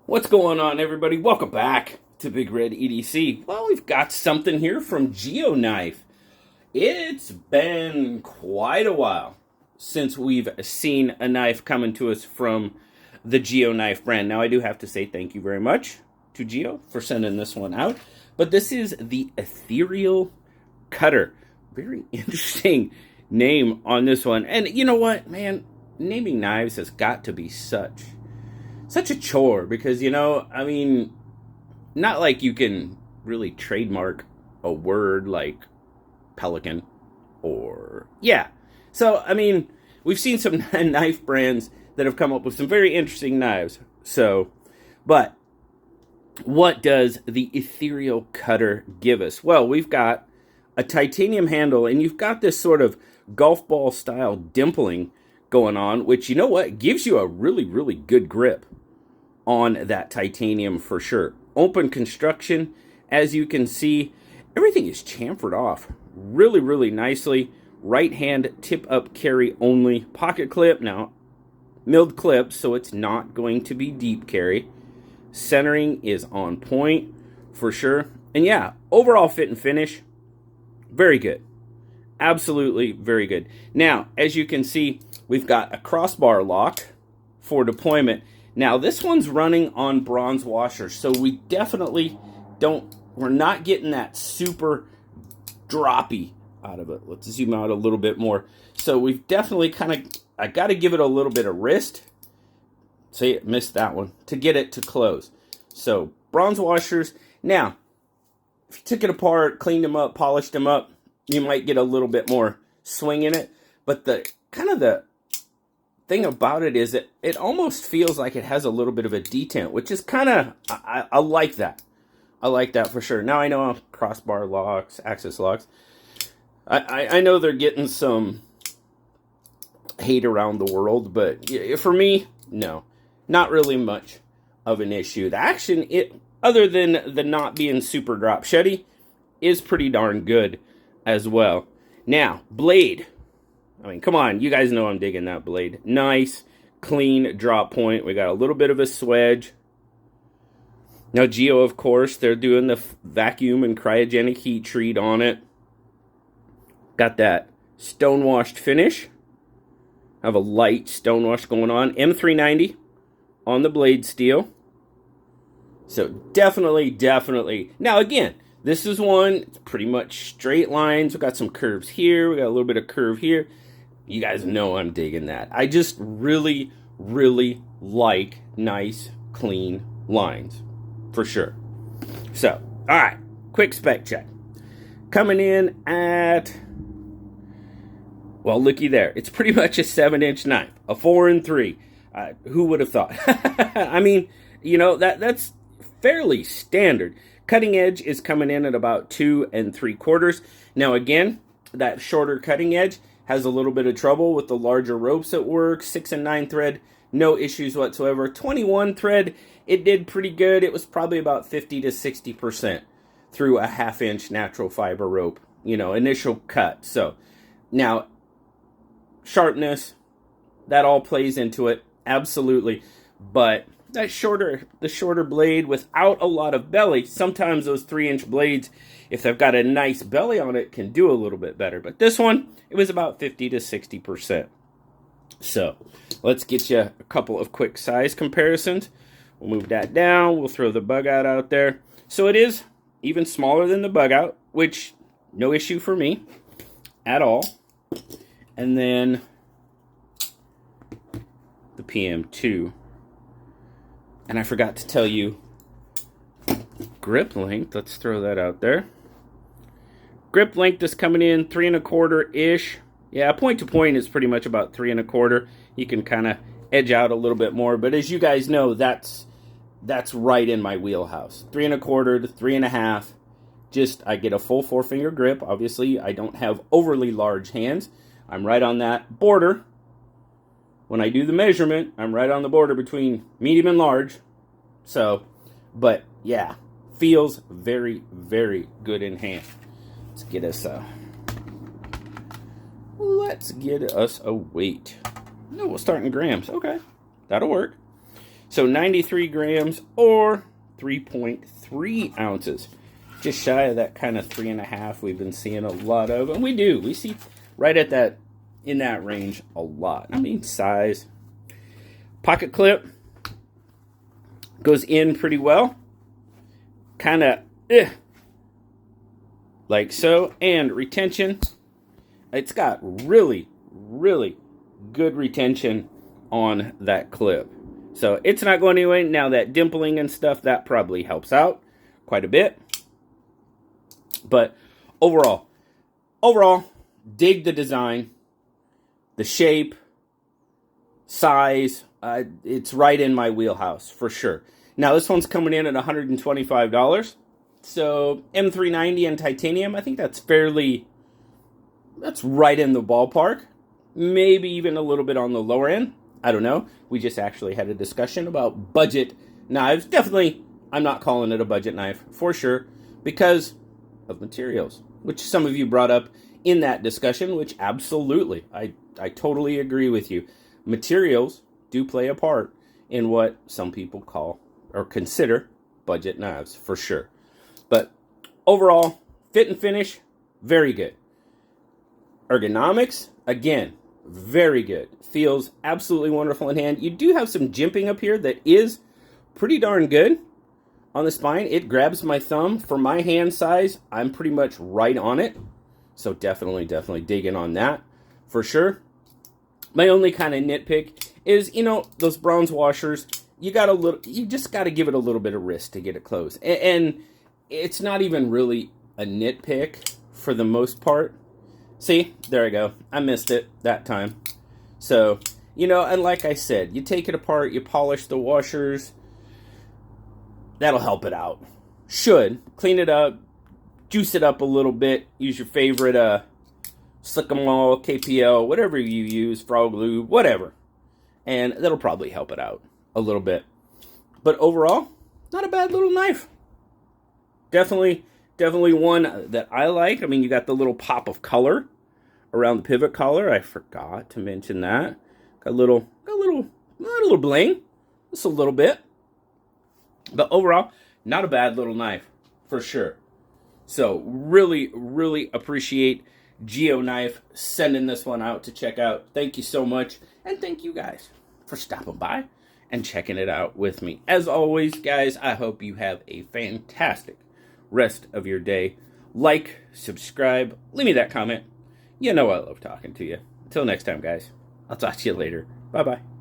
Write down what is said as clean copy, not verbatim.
What's going on, everybody? Welcome back to BigRedEDC. Well, we've got something here from Geo Knife. It's been quite a while since we've seen a knife coming to us from the Geo Knife brand. Now, I do have to say thank you very much to Geo for sending this one out. But this is the Ethereal Cutter. Very interesting name on this one. And you know what, man? Naming knives has got to be such a chore because, I mean, not like you can really trademark a word like pelican or, yeah. So, I mean, we've seen some knife brands that have come up with some very interesting knives. So, but what does the Ethereal Cutter give us? Well, we've got a titanium handle, and you've got this sort of golf ball style dimpling going on, which, you know what, gives you a really, really good grip on that titanium for sure. Open construction, as you can see, everything is chamfered off really, really nicely. Right hand tip up carry only. Pocket clip, now milled clip, so it's not going to be deep carry. Centering is on point for sure. And yeah, overall fit and finish, very good. Absolutely very good. Now, as you can see, we've got a crossbar lock for deployment. Now, this one's running on bronze washers, so we definitely we're not getting that super droppy out of it. Let's zoom out a little bit more. So we've definitely I got to give it a little bit of wrist. See, missed that one, to get it to close. So, bronze washers. Now, if you took it apart, cleaned them up, polished them up, you might get a little bit more swing in it. But the thing about it is that it almost feels like it has a little bit of a detent, which is I like that. I like that for sure. Now I know crossbar locks, access locks. I know they're getting some hate around the world, but for me, no, not really much of an issue. The action, other than the not being super drop sheddy, is pretty darn good as well. Now, blade. I mean, come on, you guys know I'm digging that blade. Nice, clean drop point. We got a little bit of a swedge. Now, Geo, of course, they're doing the vacuum and cryogenic heat treat on it. Got that stonewashed finish. Have a light stonewash going on. M390 on the blade steel. So definitely. Now, again, this is one, it's pretty much straight lines. We got some curves here. We got a little bit of curve here. You guys know I'm digging that. I just really, really like nice, clean lines. For sure. So, all right. Quick spec check. Coming in at, well, looky there. It's pretty much a 7-inch knife. A 4 3. Who would have thought? I mean, that's fairly standard. Cutting edge is coming in at about 2 3/4. Now, again, that shorter cutting edge has a little bit of trouble with the larger ropes at work. 6 and 9 thread, no issues whatsoever. 21 thread, it did pretty good. It was probably about 50 to 60% through a 1/2-inch natural fiber rope, initial cut. So now, sharpness, that all plays into it, absolutely. But the shorter blade without a lot of belly, sometimes those 3-inch blades, if they've got a nice belly on it, can do a little bit better. But this one, it was about 50 to 60%. So let's get you a couple of quick size comparisons. We'll move that down. We'll throw the bug out there. So it is even smaller than the bug out, which no issue for me at all. And then the PM2. And I forgot to tell you grip length. Let's throw that out there. Grip length is coming in 3 1/4-ish. Yeah, point to point is pretty much about 3 1/4. You can kind of edge out a little bit more, but as you guys know, that's right in my wheelhouse. 3 1/4 to 3 1/2. I get a full 4-finger grip. Obviously, I don't have overly large hands. I'm right on that border. When I do the measurement, I'm right on the border between medium and large. So, but yeah, feels very, very good in hand. Let's get us a weight. No, we'll start in grams. Okay, that'll work. So 93 grams or 3.3 ounces. Just shy of that kind of 3.5 we've been seeing a lot of. And we see right at that, in that range a lot. I mean, size. Pocket clip goes in pretty well. Kind of like so. And retention, it's got really, really good retention on that clip. So it's not going anywhere. Now that dimpling and stuff, that probably helps out quite a bit. But overall, dig the design, the shape, size. It's right in my wheelhouse for sure. Now this one's coming in at $125. So M390 and titanium, I think that's right in the ballpark. Maybe even a little bit on the lower end. I don't know. We just actually had a discussion about budget knives. Definitely, I'm not calling it a budget knife for sure because of materials, which some of you brought up in that discussion, which absolutely, I totally agree with you. Materials do play a part in what some people call or consider budget knives for sure. But overall, fit and finish, very good. Ergonomics, again, very good. Feels absolutely wonderful in hand. You do have some jimping up here that is pretty darn good on the spine. It grabs my thumb. For my hand size, I'm pretty much right on it. So definitely dig in on that for sure. My only kind of nitpick is, those bronze washers, you just got to give it a little bit of wrist to get it closed. And it's not even really a nitpick for the most part. See, there I go. I missed it that time. So, and like I said, you take it apart, you polish the washers. That'll help it out. Should. Clean it up, juice it up a little bit. Use your favorite Slick-O-Mall, KPL, whatever you use, Frog Lube, whatever. And that'll probably help it out a little bit. But overall, not a bad little knife. Definitely one that I like. I mean, you got the little pop of color around the pivot collar. I forgot to mention that. Got a little bling. Just a little bit. But overall, not a bad little knife, for sure. So, really, really appreciate Geo Knife sending this one out to check out. Thank you so much. And thank you guys for stopping by and checking it out with me. As always, guys, I hope you have a fantastic rest of your day. Like, subscribe, leave me that comment. You know I love talking to you. Until next time, guys. I'll talk to you later. Bye-bye.